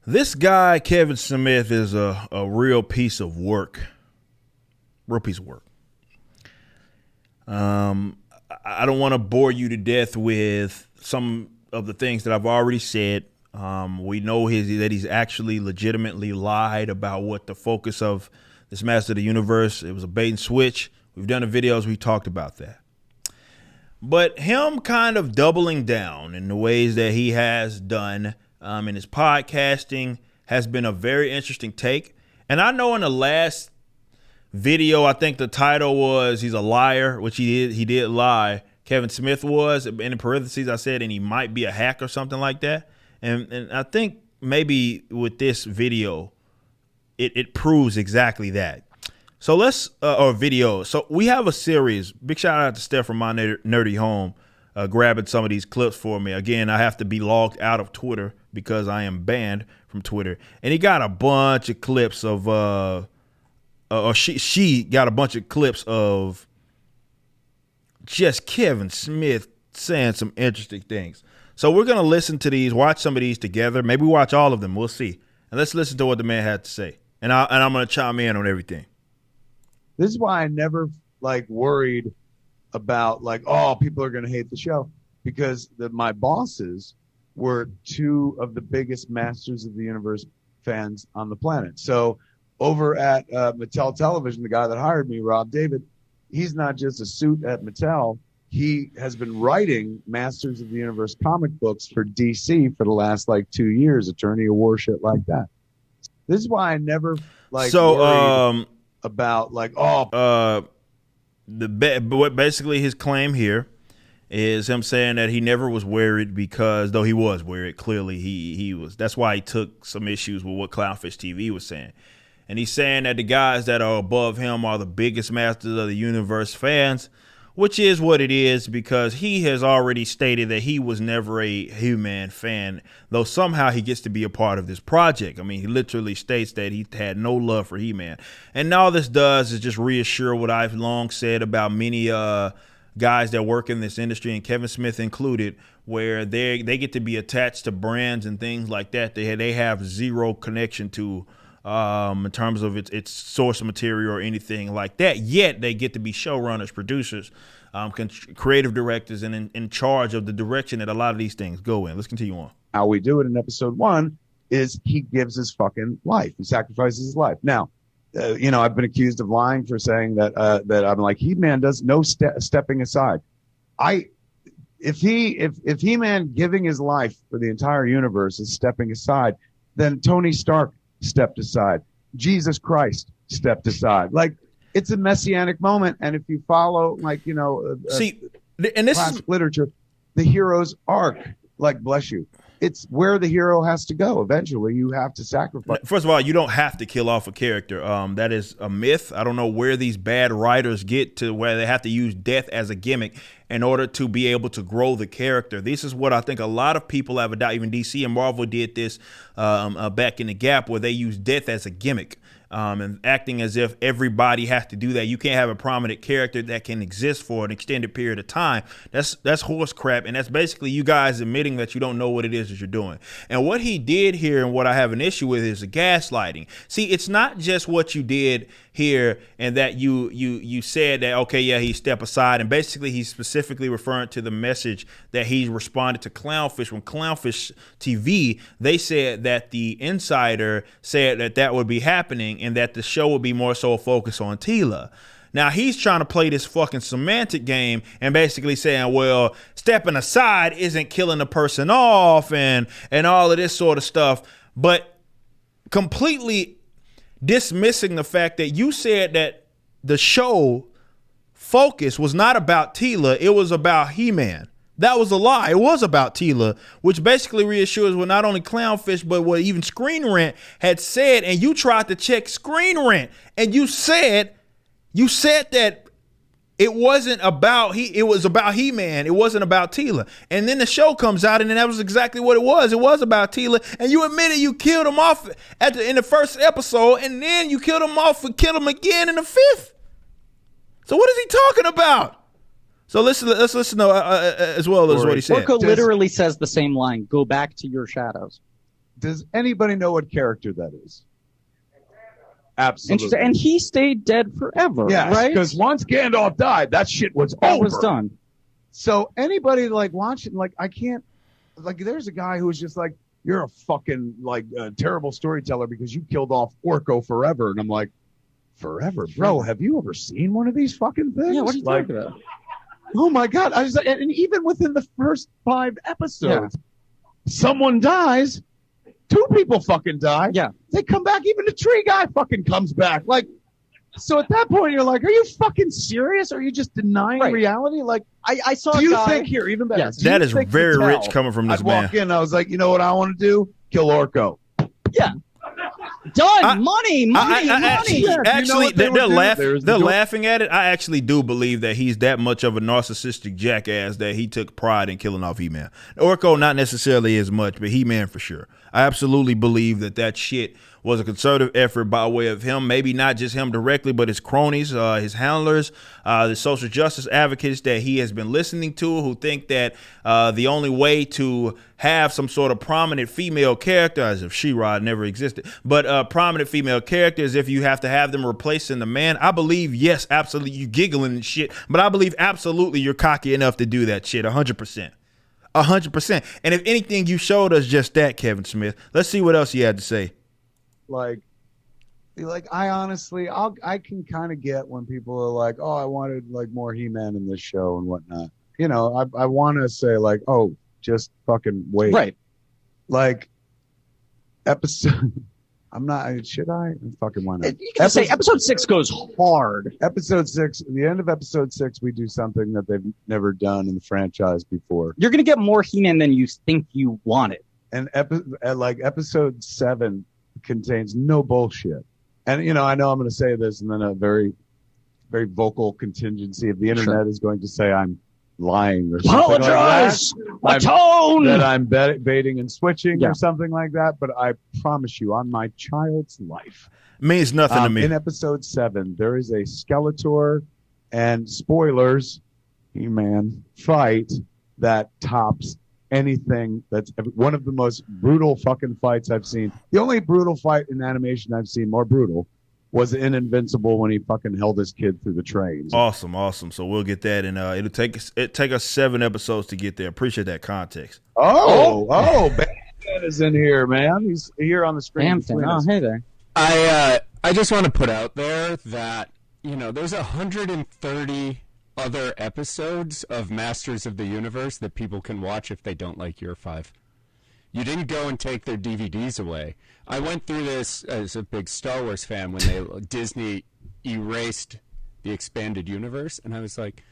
This guy, Kevin Smith, is a real piece of work. Real piece of work. I don't want to bore you to death with some of the things that I've already said. We know that he's actually legitimately lied about what the focus of this Master of the Universe. It was a bait and switch. We've done the videos. We talked about that. But him kind of doubling down in the ways that he has done in his podcasting has been a very interesting take. And I know in the last video, I think the title was "He's a Liar," which he did lie. Kevin Smith was, and in parentheses I said, and he might be a hack or something like that. And I think maybe with this video, it proves exactly that. So So we have a series. Big shout out to Steph from My Nerdy Home, grabbing some of these clips for me. Again, I have to be logged out of Twitter because I am banned from Twitter. And he got a bunch of clips of, she got a bunch of clips of just Kevin Smith saying some interesting things. So we're going to listen to these, watch some of these together. Maybe watch all of them. We'll see. And let's listen to what the man had to say. And I'm going to chime in on everything. This is why I never worried about people are going to hate the show, because my bosses were two of the biggest Masters of the Universe fans on the planet. So over at Mattel Television, the guy that hired me, Rob David, he's not just a suit at Mattel. He has been writing Masters of the Universe comic books for DC for the last 2 years, Attorney of War, shit like that. This is why I never worried about basically his claim here is him saying that he never was worried, because though he was worried, clearly he was. That's why he took some issues with what Clownfish TV was saying. And he's saying that the guys that are above him are the biggest Masters of the Universe fans, which is what it is, because he has already stated that he was never a He-Man fan, though somehow he gets to be a part of this project. I mean, he literally states that he had no love for He-Man. And all this does is just reassure what I've long said about many guys that work in this industry, and Kevin Smith included, where they get to be attached to brands and things like that. They have zero connection to in terms of its source material or anything like that. Yet they get to be showrunners, producers, creative directors, and in charge of the direction that a lot of these things go in. Let's continue on. How we do it in episode 1 is he gives his fucking life. He sacrifices his life. Now, I've been accused of lying for saying that I'm like, He-Man does no stepping aside. If He-Man giving his life for the entire universe is stepping aside, then Tony Stark stepped aside. Jesus Christ stepped aside. It's a messianic moment. And if you follow, and this classic literature, the hero's arc, bless you, it's where the hero has to go. Eventually, you have to sacrifice. First of all, you don't have to kill off a character. That is a myth. I don't know where these bad writers get to where they have to use death as a gimmick in order to be able to grow the character. This is what I think a lot of people have a doubt. Even DC and Marvel did this back in the Gap, where they use death as a gimmick. And acting as if everybody has to do that. You can't have a prominent character that can exist for an extended period of time. That's horse crap, and that's basically you guys admitting that you don't know what it is that you're doing. And what he did here, and what I have an issue with, is the gaslighting. See, it's not just what you did here, and that you said that, okay, yeah, he stepped aside, and basically he's specifically referring to the message that he responded to Clownfish. When Clownfish TV, they said that the insider said that would be happening, and that the show would be more so focused on Teela. Now he's trying to play this fucking semantic game and basically saying, well, stepping aside isn't killing the person off and all of this sort of stuff, but completely dismissing the fact that you said that the show focus was not about Teela, it was about He-Man. That was a lie. It was about Teela, which basically reassures what not only Clownfish, but what even Screen Rant had said. And you tried to check Screen Rant, and you said that it wasn't about it was about He-Man. It wasn't about Teela. And then the show comes out, and then that was exactly what it was. It was about Teela, and you admitted you killed him off in the first episode, and then you killed him off and killed him again in the 5th. So what is he talking about? So let's listen to, as well as what he said. Orko literally says the same line, go back to your shadows. Does anybody know what character that is? Absolutely. Interesting. And he stayed dead forever, Yes, right? because once Gandalf died, that shit was That over. was done. So anybody like watching, like I can't, like there's a guy who was just like, you're a fucking like terrible storyteller because you killed off Orko forever, and I'm like, forever, bro? Have you ever seen one of these fucking things? Yeah, what are you like, talking about? oh my god! I was, and even within the first 5 episodes, someone dies. 2 people fucking die. Yeah. They come back. Even the tree guy fucking comes back. Like, so at that point, you're like, are you fucking serious? Or are you just denying reality? Like, I saw do a you guy, think here, even better? Yes. do you That is think very Mattel- rich coming from this I'd man. walk in, I was like, you know what I want to do? Kill Orko. done. I- money. Actually, Yeah, do you know what they would they're do? laughing. There's the They're door. laughing at it. I actually do believe that he's that much of a narcissistic jackass that he took pride in killing off He-Man. Orko, not necessarily as much, but He-Man for sure. I absolutely believe that shit was a concerted effort by way of him, maybe not just him directly, but his cronies, his handlers, the social justice advocates that he has been listening to, who think that the only way to have some sort of prominent female character, as if She-Ra never existed, but prominent female character is if you have to have them replacing the man. I believe, yes, absolutely, you giggling and shit, but I believe absolutely you're cocky enough to do that shit, 100%. 100%. And if anything, you showed us just that, Kevin Smith. Let's see what else you had to say. Like I honestly, I can kind of get when people are like, oh, I wanted like more He-Man in this show and whatnot. You know, I want to say like, oh, just fucking wait. Right. Like episode. I'm not. Should I? Fucking why not? You can say episode 6 goes hard. Episode 6. At the end of episode 6, we do something that they've never done in the franchise before. You're going to get more He-Man than you think you wanted. And episode 7 contains no bullshit. And, you know, I know I'm going to say this, and then a very, very vocal contingency of the internet is going to say I'm lying or something Apologize! like that. Atone! That I'm baiting and switching Yeah. or something like that. But I promise you, on my child's life, Means nothing to me. in episode 7, there is a Skeletor and spoilers, He-Man fight that tops anything. That's one of the most brutal fucking fights I've seen. The only brutal fight in animation I've seen more brutal was in Invincible when he fucking held his kid through the trains. Awesome. So we'll get that, and it'll take us 7 episodes to get there. Appreciate that context. Bam is in here, man. He's here on the screen. Hampton. between Oh, us. hey there. I just want to put out there that, you know, there's 130 other episodes of Masters of the Universe that people can watch if they don't like Year 5. You didn't go and take their DVDs away. I went through this as a big Star Wars fan when Disney erased the expanded universe, and I was like,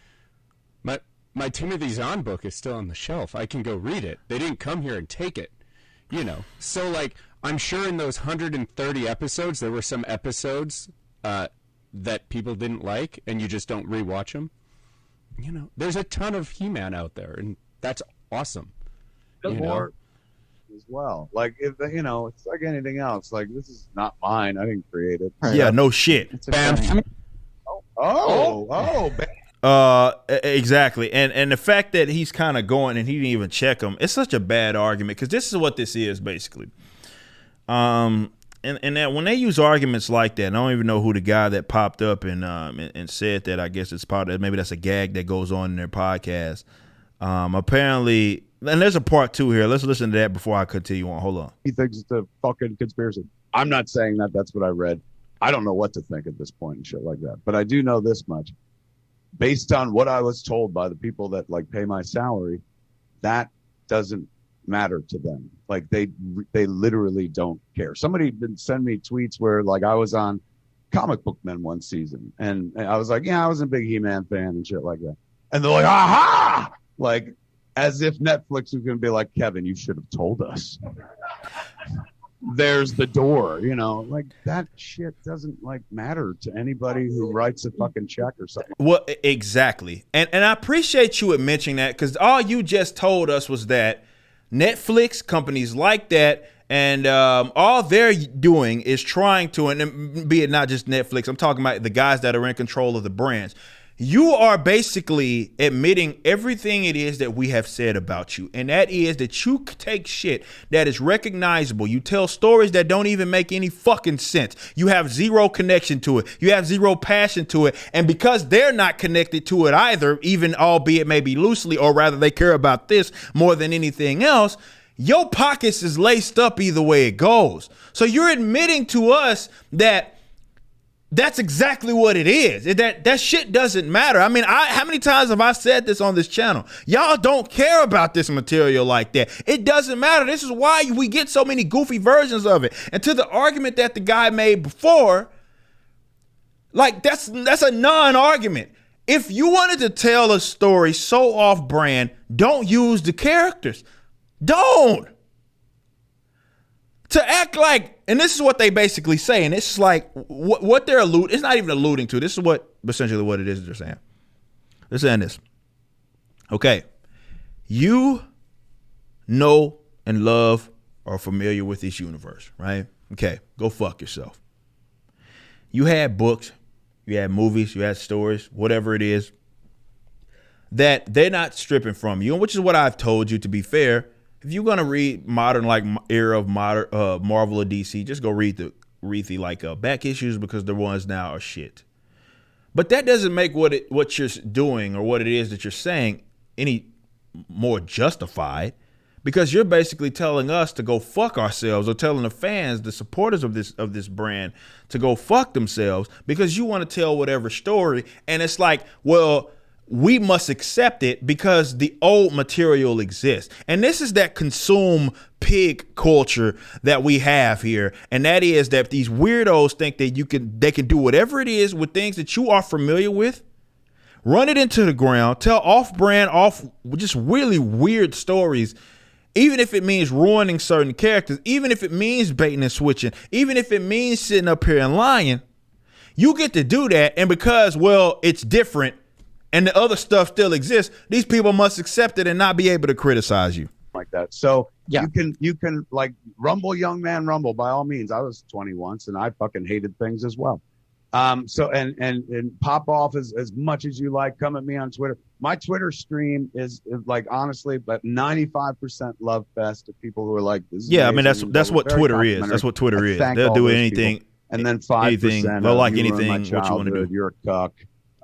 my Timothy Zahn book is still on the shelf. I can go read it. They didn't come here and take it, you know. So, like, I'm sure in those 130 episodes, there were some episodes that people didn't like, and you just don't rewatch them. You know, there's a ton of He-Man out there, and that's awesome. You know? Or as well. Like, if you know, it's like anything else. Like, this is not mine. I didn't create it. Yeah, no shit. It's Bam. okay. I mean, Bam. Exactly. And the fact that he's kind of going and he didn't even check him, it's such a bad argument because this is what this is basically. And that when they use arguments like that, and I don't even know who the guy that popped up and said that. I guess it's part of maybe that's a gag that goes on in their podcast. Apparently, and there's a part 2 here. Let's listen to that before I continue on. Hold on. He thinks it's a fucking conspiracy. I'm not saying that. That's what I read. I don't know what to think at this point and shit like that. But I do know this much. Based on what I was told by the people that like pay my salary, that doesn't matter to them. Like they literally don't care. Somebody did send me tweets where like I was on Comic Book Men one season and I was like, yeah, I was a big He-Man fan and shit like that. And they're like, aha! Like as if Netflix was going to be like, Kevin, you should have told us. There's the door, you know, like that shit doesn't like matter to anybody who writes a fucking check or something. Well, exactly. And I appreciate you mentioning that because all you just told us was that Netflix, companies like that, and all they're doing is trying to, and be it not just Netflix, I'm talking about the guys that are in control of the brands. you are basically admitting everything it is that we have said about you. And that is that you take shit that is recognizable. You tell stories that don't even make any fucking sense. You have zero connection to it. You have zero passion to it. And because they're not connected to it either, even albeit maybe loosely, or rather they care about this more than anything else, your pockets is laced up either way it goes. So you're admitting to us that that's exactly what it is. That shit doesn't matter. I mean, how many times have I said this on this channel? Y'all don't care about this material like that. It doesn't matter. This is why we get so many goofy versions of it. And to the argument that the guy made before, like that's a non-argument. If you wanted to tell a story so off-brand, don't use the characters. Don't. To act like, and this is what they basically say, and it's like what they're alluding, it's not even alluding to. This is what essentially what it is they're saying. They're saying this. Okay. You know and love or familiar with this universe, right? Okay. Go fuck yourself. You had books, you had movies, you had stories, whatever it is, that they're not stripping from you, and which is what I've told you, to be fair. If you're gonna read modern, like era of modern Marvel or DC, just go read the back issues, because the ones now are shit. But that doesn't make what you're doing or what it is that you're saying any more justified, because you're basically telling us to go fuck ourselves, or telling the fans, the supporters of this brand, to go fuck themselves, because you want to tell whatever story, and it's like, well, we must accept it because the old material exists. And this is that consume pig culture that we have here. And that is that these weirdos think that they can do whatever it is with things that you are familiar with, run it into the ground, tell off-brand, just really weird stories, even if it means ruining certain characters, even if it means baiting and switching, even if it means sitting up here and lying. You get to do that. And because, well, it's different, and the other stuff still exists, these people must accept it and not be able to criticize you. Like that. So Yeah. you can like rumble, young man, rumble, by all means. I was 20 once and I fucking hated things as well. So and pop off as much as you like. Come at me on Twitter. My Twitter stream is like, honestly, but 95% love fest of people who are like, this is Yeah, I mean, amazing. that's what Very Twitter is. complimentary. That's what Twitter I is. thank They'll all do those anything. people. And then 5%. They'll like you ruined anything my what you want to childhood, do. You're a cuck.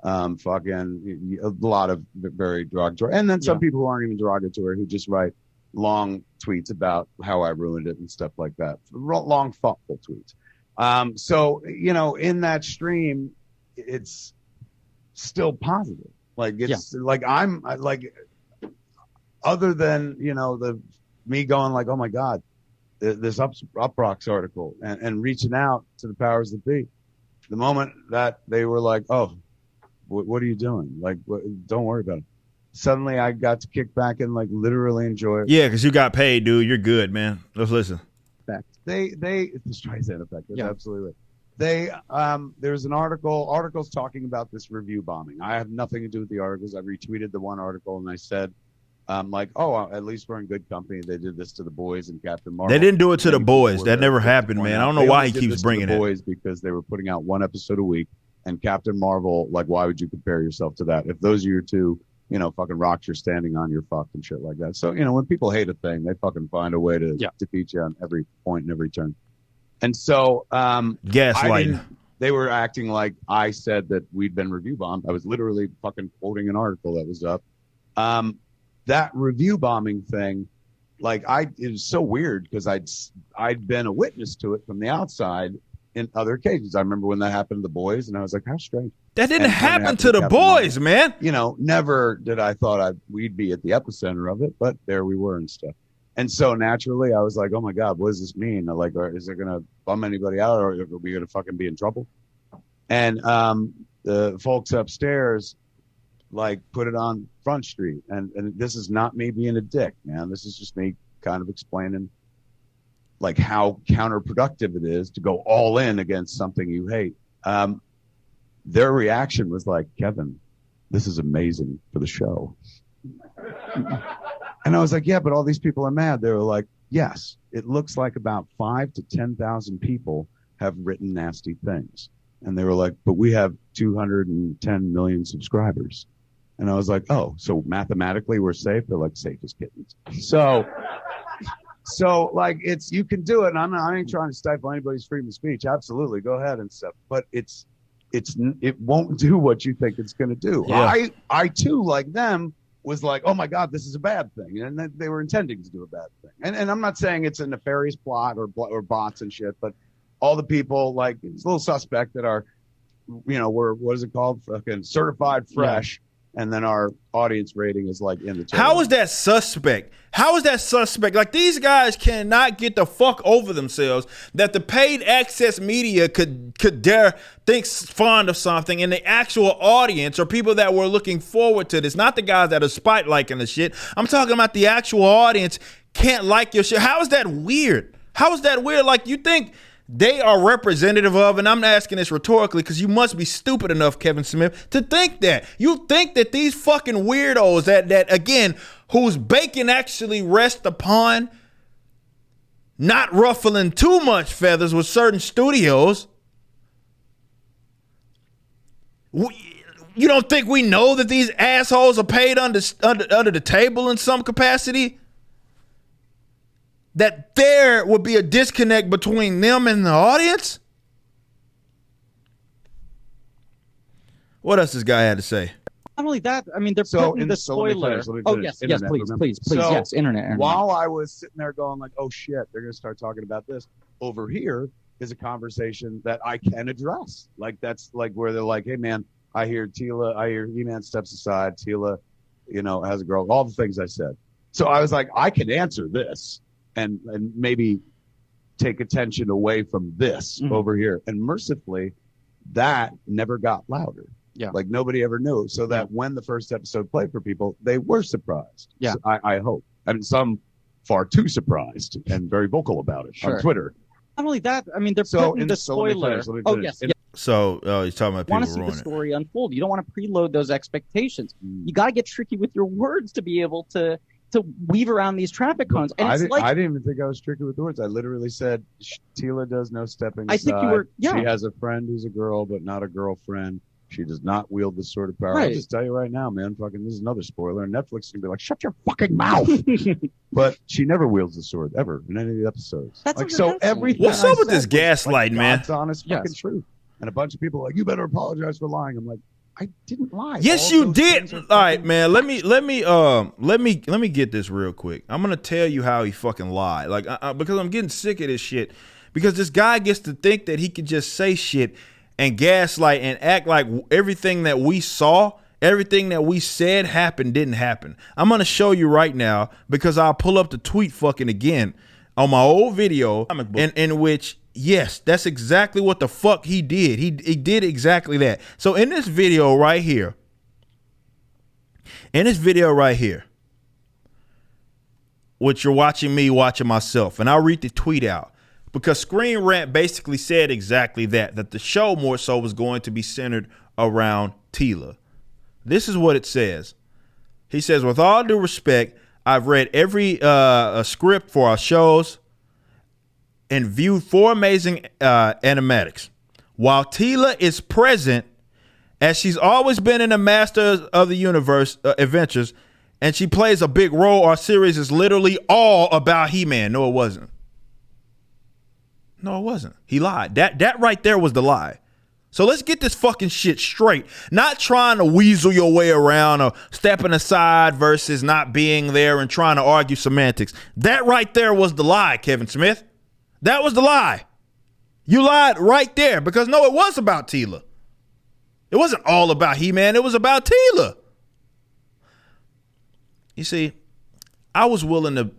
Fucking a lot of very derogatory, and then some people who aren't even derogatory, who just write long tweets about how I ruined it and stuff like that. Long, thoughtful tweets. So in that stream, it's still positive. Like it's like I'm like, other than me going like, oh my god, this Uproxx article, and reaching out to the powers that be. The moment that they were like, oh, what are you doing? Like, don't worry about it. Suddenly I got to kick back and like literally enjoy it. Yeah, because you got paid, dude. You're good, man. Let's listen. They it's the Streisand effect. That's absolutely right. There's an articles talking about this review bombing. I have nothing to do with the articles. I retweeted the one article and I said, like, oh, at least we're in good company. They did this to the boys and Captain Marvel. They didn't do it to the boys. That never happened, man. I don't know why he keeps bringing it. Boys, because they were putting out one episode a week, and Captain Marvel, like, why would you compare yourself to that? If those are your two, fucking rocks you're standing on, you're fucked and shit like that. So, when people hate a thing, they fucking find a way to defeat you on every point and every turn. And so, gaslighting. They were acting like I said that we'd been review bombed. I was literally fucking quoting an article that was up. That review bombing thing, like it was so weird because I'd been a witness to it from the outside in other occasions. I remember when that happened to the boys, and I was like, how strange. That didn't happen to the boys, man. Never did I thought we'd be at the epicenter of it, but there we were and stuff. And so naturally, I was like, oh my God, what does this mean? Like, is it going to bum anybody out, or are we going to fucking be in trouble? And the folks upstairs, like, put it on Front Street. And this is not me being a dick, man. This is just me kind of explaining, like, how counterproductive it is to go all in against something you hate. Their reaction was like, Kevin, this is amazing for the show. And I was like, yeah, but all these people are mad. They were like, yes, it looks like about 5,000 to 10,000 people have written nasty things. And they were like, but we have 210 million subscribers. And I was like, oh, so mathematically we're safe? They're like, safe as kittens. So like you can do it. And I ain't trying to stifle anybody's freedom of speech. Absolutely. Go ahead and stuff. But it won't do what you think it's going to do. Yeah. I too, like them, was like, oh my God, this is a bad thing. And they were intending to do a bad thing. And I'm not saying it's a nefarious plot or bots and shit, but all the people, like, it's a little suspect that are, we're, what is it called? Fucking certified fresh. Yeah. And then our audience rating is like in the total. How is that suspect? How is that suspect? Like, these guys cannot get the fuck over themselves that the paid access media could dare think fond of something, and the actual audience or people that were looking forward to this, not the guys that are spite liking the shit. I'm talking about the actual audience can't like your shit. How is that weird? How is that weird? Like, you think they are representative of, and I'm asking this rhetorically because you must be stupid enough, Kevin Smith, to think that. You think that these fucking weirdos that again, whose bacon actually rests upon not ruffling too much feathers with certain studios. You don't think we know that these assholes are paid under the table in some capacity? That there would be a disconnect between them and the audience? What else this guy had to say? Not only that, I mean, they're putting the spoiler. Oh, yes, internet, please, yes, internet. While I was sitting there going like, oh shit, they're going to start talking about this, over here is a conversation that I can address. Like, that's like where they're like, hey man, I hear He-Man steps aside, Tila, has a girl, all the things I said. So I was like, I can answer this. And maybe take attention away from this over here. And mercifully, that never got louder. Yeah. Like, nobody ever knew. So that when the first episode played for people, they were surprised. Yeah. So I hope. I mean, some far too surprised and very vocal about it on Twitter. Not only that, I mean, they're putting the spoiler. Oh, yes. So he's talking about people want to see the story unfold. You don't want to preload those expectations. You got to get tricky with your words to be able to weave around these traffic cones. And I didn't even think I was tricky with the words. I literally said, Tila does no stepping aside. I think you were, She has a friend who's a girl, but not a girlfriend. She does not wield this sort of power. Right. I'll just tell you right now, man, fucking, this is another spoiler. And Netflix is going to be like, shut your fucking mouth. But she never wields the sword, ever, in any of the episodes. That's like, so everything. What's up with this gaslight, man? It's honest fucking truth. And a bunch of people are like, you better apologize for lying. I'm like, I didn't lie. Yes, you did. All right, man. Let me get this real quick. I'm gonna tell you how he fucking lied. Like, because I'm getting sick of this shit. Because this guy gets to think that he can just say shit and gaslight and act like everything that we saw, everything that we said didn't happen. I'm gonna show you right now because I'll pull up the tweet fucking again on my old video in which. Yes, that's exactly what the fuck he did. He did exactly that. So in this video right here, which you're watching me watching myself, and I'll read the tweet out because Screen Rant basically said exactly that the show more so was going to be centered around Tila. This is what it says. He says, with all due respect, I've read every script for our shows and viewed 4 amazing animatics. While Tila is present, as she's always been in the Masters of the Universe adventures, and she plays a big role, our series is literally all about He-Man. No, it wasn't. He lied. That right there was the lie. So let's get this fucking shit straight. Not trying to weasel your way around or stepping aside versus not being there and trying to argue semantics. That right there was the lie, Kevin Smith. That was the lie. You lied right there because no, it was about Tila. It wasn't all about He-Man. It was about Tila. You see, I was willing to,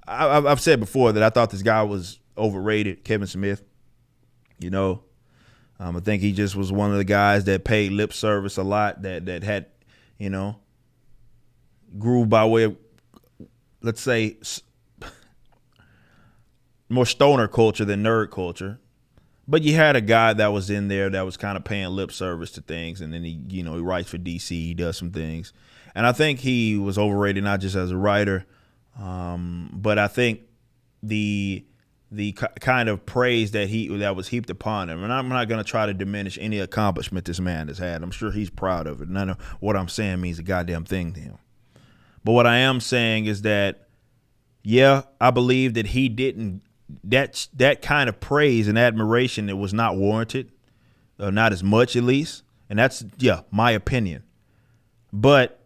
I've said before that I thought this guy was overrated, Kevin Smith. I think he just was one of the guys that paid lip service a lot, that had, grew by way of, let's say, more stoner culture than nerd culture. But you had a guy that was in there that was kind of paying lip service to things, and then he writes for DC, he does some things. And I think he was overrated not just as a writer, but I think the kind of praise that was heaped upon him. And I'm not going to try to diminish any accomplishment this man has had. I'm sure he's proud of it. None of what I'm saying means a goddamn thing to him. But what I am saying is that, yeah, I believe that he didn't, that kind of praise and admiration, it was not warranted, not as much at least. And that's, yeah, my opinion. But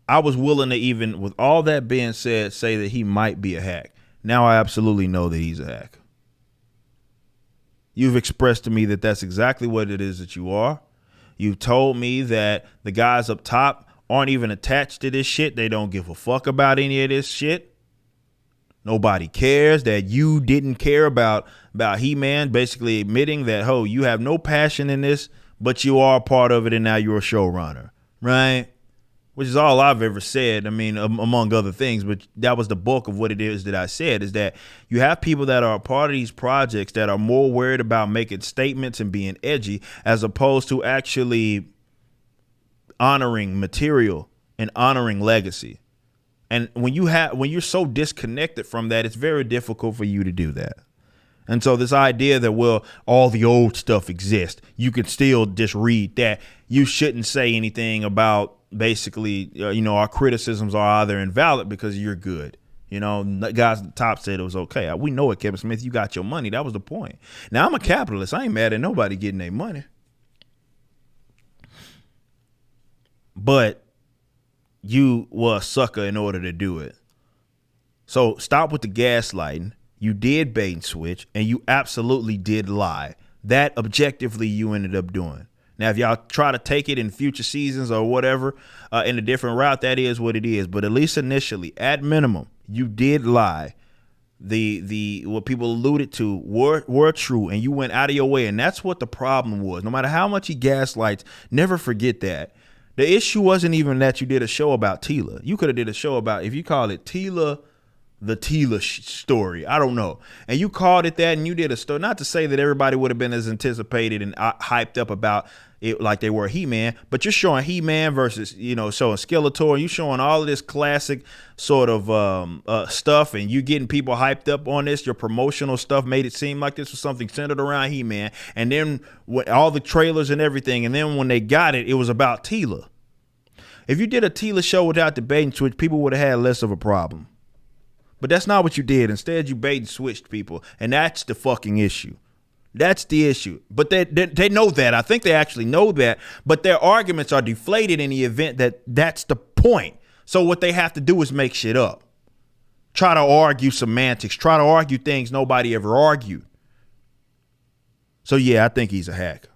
I was willing to, even with all that being said, say that he might be a hack. Now I absolutely know that he's a hack. You've expressed to me that that's exactly what it is that you are. You've told me that the guys up top aren't even attached to this shit. They don't give a fuck about any of this shit. Nobody cares, that you didn't care about He-Man, basically admitting that, oh, you have no passion in this, but you are a part of it and now you're a showrunner, right? Which is all I've ever said. I mean, among other things, but that was the bulk of what it is that I said, is that you have people that are a part of these projects that are more worried about making statements and being edgy as opposed to actually honoring material and honoring legacy. And when you're so disconnected from that, it's very difficult for you to do that. And so this idea that, well, all the old stuff exists, you can still just read that. You shouldn't say anything about basically, our criticisms are either invalid because you're good. The guys at the top said it was okay. We know it, Kevin Smith. You got your money. That was the point. Now, I'm a capitalist. I ain't mad at nobody getting their money. But you were a sucker in order to do it. So stop with the gaslighting. You did bait and switch, and you absolutely did lie. That objectively you ended up doing. Now, if y'all try to take it in future seasons or whatever in a different route, that is what it is. But at least initially, at minimum, you did lie. The what people alluded to were true, and you went out of your way. And that's what the problem was. No matter how much he gaslights, never forget that. The issue wasn't even that you did a show about Teela. You could have did a show about, if you call it Teela, the Teela story, I don't know. And you called it that, and you did a story. Not to say that everybody would have been as anticipated and hyped up about it like they were He-Man, but you're showing He-Man versus, showing Skeletor, and you showing all of this classic sort of stuff, and you getting people hyped up on this. Your promotional stuff made it seem like this was something centered around He-Man, and then all the trailers and everything, and then when they got it, it was about Teela. If you did a Teela show without the bait and switch, people would have had less of a problem. But that's not what you did. Instead, you bait and switched people, and that's the fucking issue. That's the issue. But they know that. I think they actually know that. But their arguments are deflated in the event that that's the point. So what they have to do is make shit up. Try to argue semantics. Try to argue things nobody ever argued. So yeah, I think he's a hack.